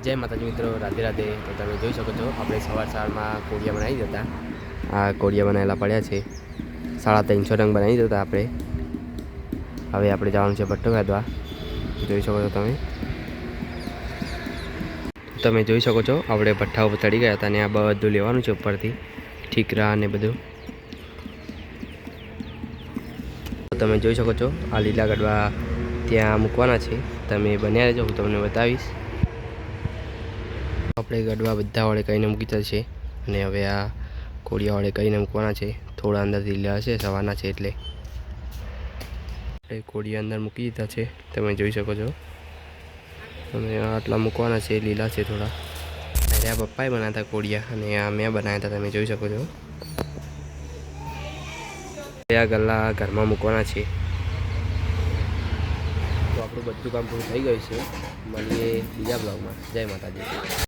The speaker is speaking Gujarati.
जय माताजी मित्रों, राधे राधे। तो તમે જોઈ શકો છો આપણે સવારમાં કોડિયા બનાવી દેતા। આ કોડિયા બનાવેલા પડ્યા છે। 350 રંગ બનાવી દેતા આપણે। હવે આપણે જવાનું છે ભટ્ટો કાઢવા। જોઈ શકો છો તમે જોઈ શકો છો આપણે ભઠ્ઠા ઉપર ચડી ગયા હતા અને આ બધું લેવાનું છે ઉપરથી ઠીકરા અને બધું। તમે જોઈ શકો છો આ લીલા ગડવા ત્યાં મૂકવાના છે। તમે બન્યા રહેજો, હું તમને બતાવીશ। આપણે ગડવા બધા વડે કહીને મૂકી દીધા છે અને હવે આ કોડિયા વડે કહીને મૂકવાના છે। થોડા અંદરથી લીલા છે, સવારના છે એટલે આપણે કોડિયા અંદર મૂકી દીધા છે। તમે જોઈ શકો છો અને આટલા મૂકવાના છે, લીલા છે થોડા। આ પપ્પાએ બનાવ્યા હતા કોડિયા અને આ મેં બનાવ્યા હતા। તમે જોઈ શકો છો આ ગલ્લા ઘરમાં મૂકવાના છે। તો આપણું બધું કામ પૂરું થઈ ગયું છે। મળીએ બીજા બ્લોગમાં। જય માતાજી।